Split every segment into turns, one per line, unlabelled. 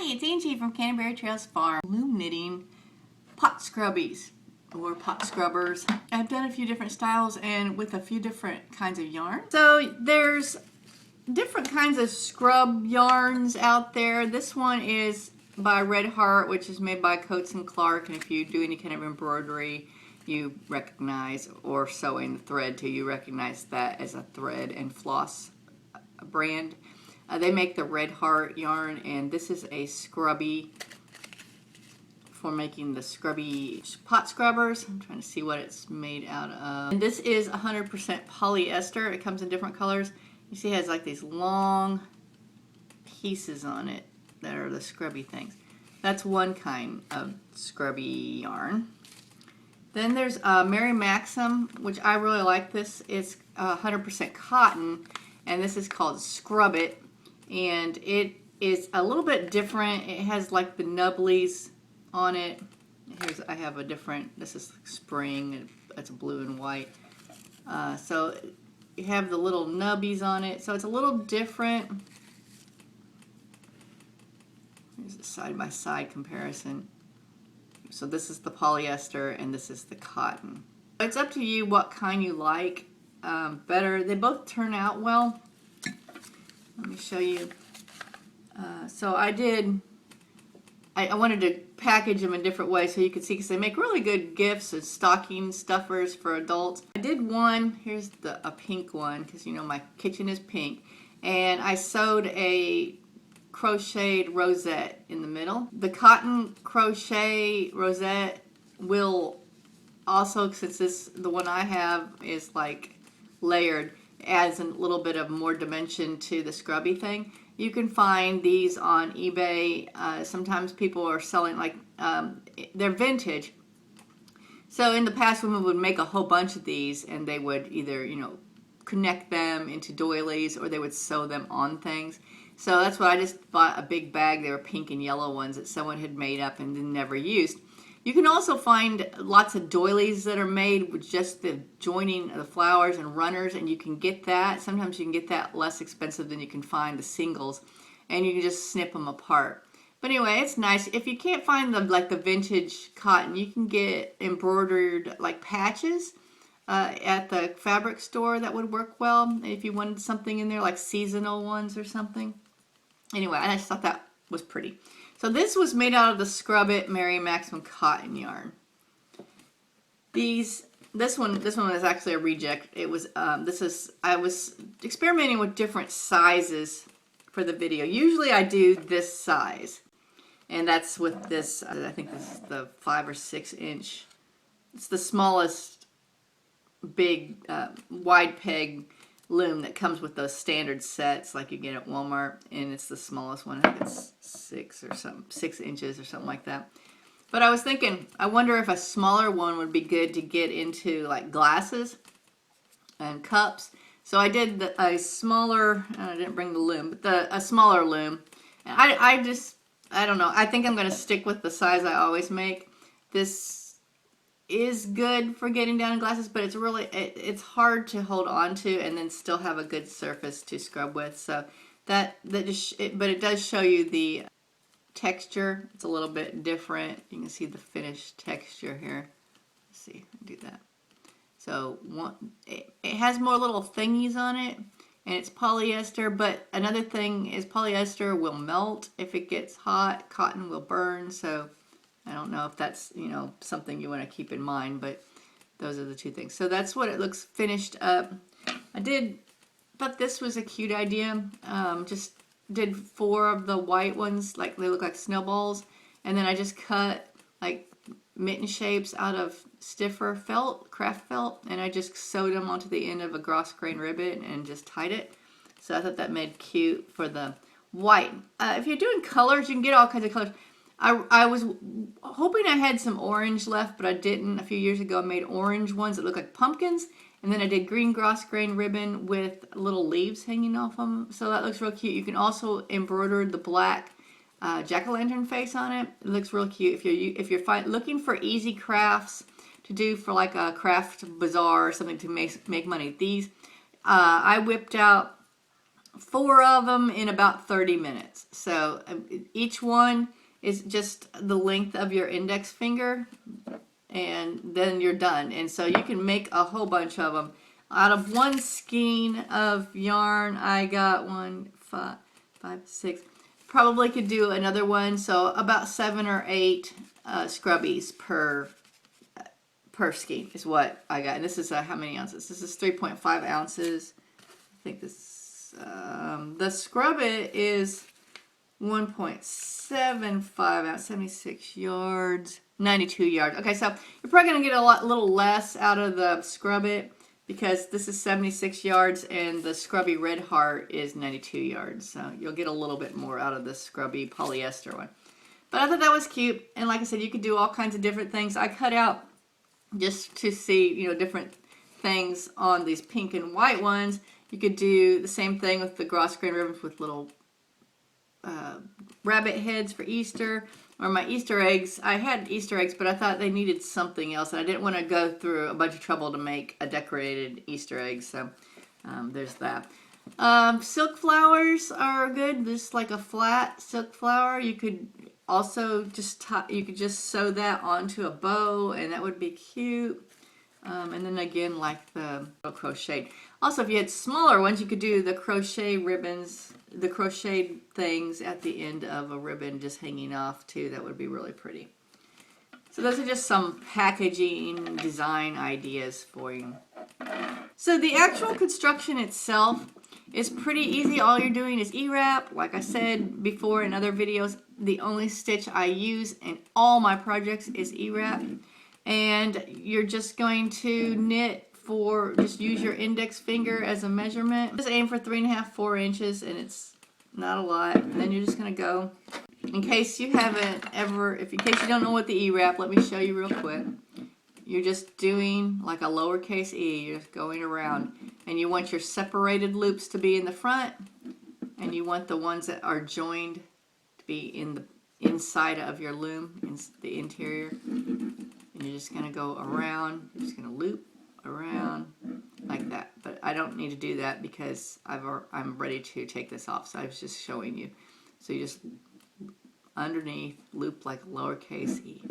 Hi, it's Angie from Canterbury Trails Farm. Loom knitting pot scrubbies or pot scrubbers. I've done a few different styles and with a few different kinds of yarn. So there's different kinds of scrub yarns out there. This one is by Red Heart, which is made by Coates & Clark, and if you do any kind of embroidery you recognize, or sewing the thread too, you recognize that as a thread and floss brand. They make the Red Heart yarn, and this is a scrubby for making the scrubby pot scrubbers. I'm trying to see what it's made out of. And this is 100% polyester. It comes in different colors. You see it has like these long pieces on it that are the scrubby things. That's one kind of scrubby yarn. Then there's Mary Maxim, which I really like this. It's 100% cotton, and this is called Scrub It. And it is a little bit different. It has like the nubblies on it. I have a different, this is spring, it's blue and white. So you have the little nubbies on it. So it's a little different. Here's a side-by-side comparison. So this is the polyester and this is the cotton. It's up to you what kind you like better. They both turn out well. Let me show you. So I wanted to package them in different ways so you could see, because they make really good gifts and stocking stuffers for adults. I did one, here's a pink one, because you know my kitchen is pink, and I sewed a crocheted rosette in the middle. The cotton crochet rosette will also, since the one I have is like layered, adds a little bit of more dimension to the scrubby thing. You can find these on eBay. Sometimes people are selling, like, they're vintage. So in the past, women would make a whole bunch of these, and they would either, you know, connect them into doilies, or they would sew them on things. So that's what I just bought, a big bag. They were pink and yellow ones that someone had made up and then never used. You can also find lots of doilies that are made with just the joining of the flowers and runners, and you can get that. Sometimes you can get that less expensive than you can find the singles, and you can just snip them apart. But anyway, it's nice. If you can't find the vintage cotton, you can get embroidered like patches at the fabric store. That would work well if you wanted something in there, like seasonal ones or something. Anyway, I just thought that was pretty. So this was made out of the Scrub It Mary Maxim cotton yarn. This one is actually a reject. It was I was experimenting with different sizes for the video. Usually I do this size, and that's with this. I think this is the 5 or 6 inch. It's the smallest big wide peg loom that comes with those standard sets like you get at Walmart, and it's the smallest one. I think it's 6 inches or something like that. But I was thinking, I wonder if a smaller one would be good to get into like glasses and cups. So I did a smaller, I didn't bring the loom, but a smaller loom. And I don't know, I think I'm going to stick with the size I always make. This is good for getting down in glasses, but it's really, it's hard to hold on to and then still have a good surface to scrub with. So but it does show you the texture. It's a little bit different. You can see the finished texture here. Let's see, do that. So it has more little thingies on it, and it's polyester. But another thing is polyester will melt if it gets hot. Cotton will burn. So I don't know if that's, you know, something you want to keep in mind, but those are the two things. So that's what it looks finished up. I thought this was a cute idea. Just did 4 of the white ones, like they look like snowballs, and then I just cut like mitten shapes out of stiffer felt, craft felt, and I just sewed them onto the end of a gross grain ribbon and just tied it. So I thought that made cute for the white. If you're doing colors, you can get all kinds of colors. I was hoping I had some orange left, but I didn't. A few years ago, I made orange ones that look like pumpkins, and then I did green gross grain ribbon with little leaves hanging off them. So that looks real cute. You can also embroider the black jack-o'-lantern face on it. It looks real cute. If you're looking for easy crafts to do for like a craft bazaar or something to make money, these I whipped out 4 of them in about 30 minutes. So each one is just the length of your index finger, and then you're done. And so you can make a whole bunch of them. Out of one skein of yarn, I got 1, 5, 6. Probably could do another one. So about 7 or 8 scrubbies per skein is what I got. And this is how many ounces? This is 3.5 ounces. I think this, the Scrub It is 1.75 ounce, 76 yards, 92 yards. Okay, so you're probably going to get a little less out of the Scrub It because this is 76 yards and the Scrubby Red Heart is 92 yards. So you'll get a little bit more out of the Scrubby polyester one. But I thought that was cute. And like I said, you could do all kinds of different things. I cut out just to see, you know, different things on these pink and white ones. You could do the same thing with the gross grain ribbons with little rabbit heads for Easter, or my Easter eggs. I had Easter eggs, but I thought they needed something else, and I didn't want to go through a bunch of trouble to make a decorated Easter egg, so there's that. Silk flowers are good, just like a flat silk flower. You could also just sew that onto a bow, and that would be cute. And then again, like the crocheted. Also, if you had smaller ones, you could do the crochet ribbons, the crocheted things at the end of a ribbon just hanging off too. That would be really pretty. So those are just some packaging design ideas for you. So the actual construction itself is pretty easy. All you're doing is E-wrap. Like I said before in other videos, the only stitch I use in all my projects is E-wrap. And you're just going to knit just use your index finger as a measurement. Just aim for 3.5, 4 inches, and it's not a lot. And then you're just going to go. In case you haven't ever, in case you don't know what the E-wrap, let me show you real quick. You're just doing like a lowercase e. You're just going around. And you want your separated loops to be in the front. And you want the ones that are joined to be in the inside of your loom, in the interior. And you're just going to go around. You're just going to loop around like that. But I don't need to do that because I'm ready to take this off. So I was just showing you. So you just underneath loop like lowercase e.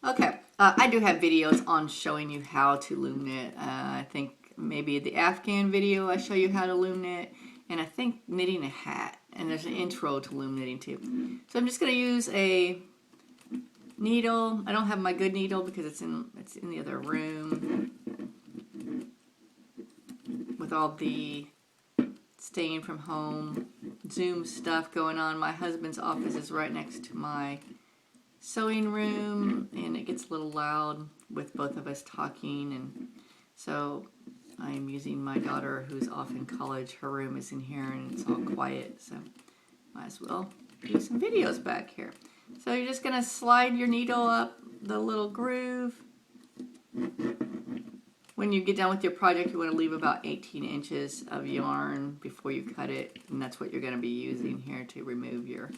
Okay, I do have videos on showing you how to loom knit. I think maybe the Afghan video I show you how to loom knit, and I think knitting a hat, and there's an intro to loom knitting too. So I'm just going to use a needle. I don't have my good needle because it's in the other room with all the staying from home Zoom stuff going on. My husband's office is right next to my sewing room, and it gets a little loud with both of us talking, and so I'm using my daughter who's off in college. Her room is in here and it's all quiet, so might as well do some videos back here. So you're just going to slide your needle up the little groove. When you get done with your project, you want to leave about 18 inches of yarn before you cut it, and that's what you're going to be using here to remove your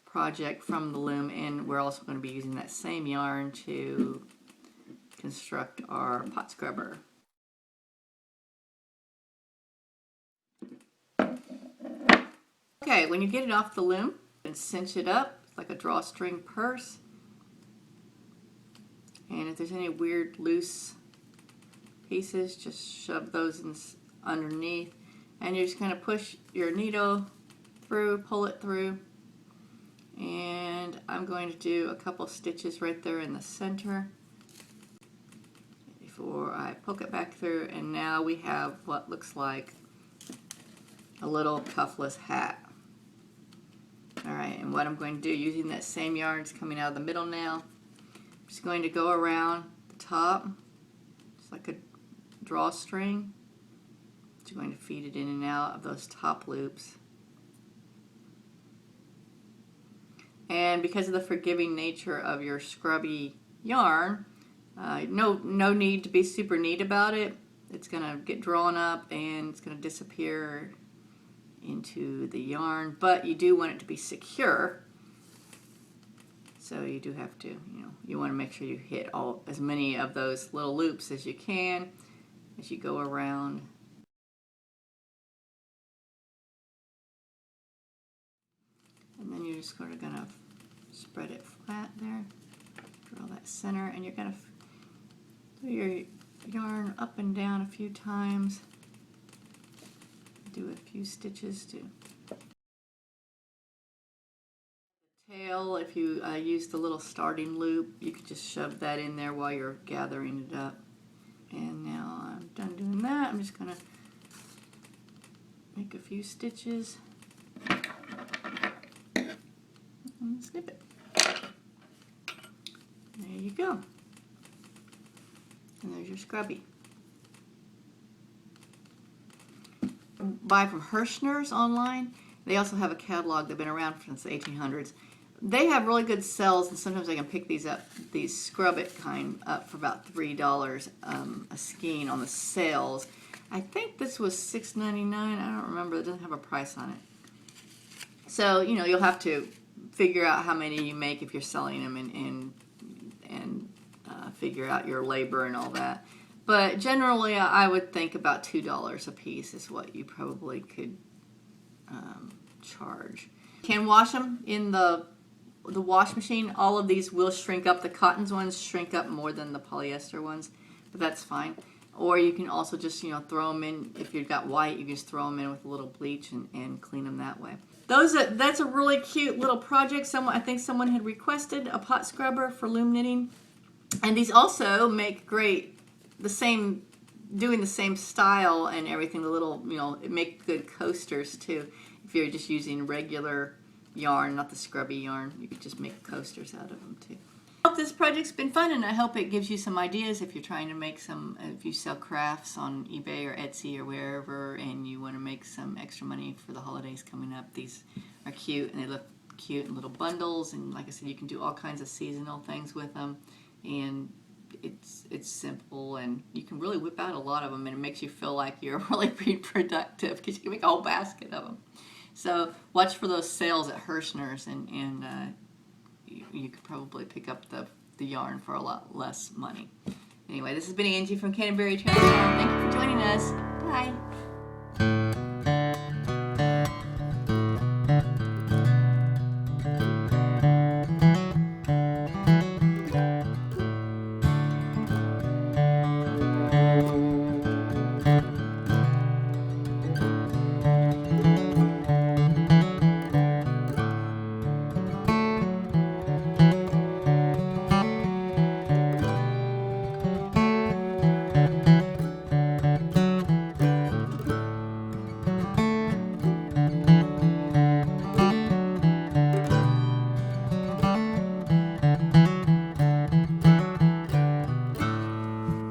project from the loom. And we're also going to be using that same yarn to construct our pot scrubber. Okay, when you get it off the loom, and cinch it up like a drawstring purse. And if there's any weird loose pieces, just shove those in underneath. And you're just going to push your needle through, pull it through. And I'm going to do a couple stitches right there in the center before I poke it back through. And now we have what looks like a little cuffless hat. Alright, and what I'm going to do, using that same yarn, it's coming out of the middle now. I'm just going to go around the top, just like a drawstring. Just going to feed it in and out of those top loops. And because of the forgiving nature of your scrubby yarn, no need to be super neat about it. It's going to get drawn up and it's going to disappear into the yarn, but you do want it to be secure. So you do have to, you want to make sure you hit as many of those little loops as you can as you go around you're just sort of going to spread it flat there. Draw that center, and you're going to do your yarn up and down a few times. Do a few stitches too. Tail, if you use the little starting loop, you could just shove that in there while you're gathering it up. And now I'm done doing that. I'm just going to make a few stitches and snip it. There you go. And there's your Scrubby. Buy from Hirschner's online. They also have a catalog. They've been around since the 1800s. They have really good sales, and sometimes I can pick these up, these Scrub It kind, up for about $3 a skein on the sales. I think this was $6.99. I don't remember. It doesn't have a price on it. So, you know, you'll have to figure out how many you make if you're selling them and figure out your labor and all that. But generally, I would think about $2 a piece is what you probably could charge. You can wash them in the wash machine. All of these will shrink up. The cottons ones shrink up more than the polyester ones, but that's fine. Or you can also just, you know, throw them in. If you've got white, you can just throw them in with a little bleach and clean them that way. That's a really cute little project. I think someone had requested a pot scrubber for loom knitting. And these also make great, doing the same style and everything. The little, you know, it make good coasters too. If you're just using regular yarn, not the scrubby yarn, you could just make coasters out of them too. I hope this project's been fun, and I hope it gives you some ideas if you're trying to make if you sell crafts on eBay or Etsy or wherever, and you want to make some extra money for the holidays coming up. These are cute, and they look cute in little bundles, and like I said, you can do all kinds of seasonal things with them, and it's simple, and you can really whip out a lot of them, and it makes you feel like you're really being productive because you can make a whole basket of them. So watch for those sales at Hirschner's, and you could probably pick up the yarn for a lot less money. Anyway, this has been Angie from Canterbury Trails Farm. Thank you for joining us. Bye.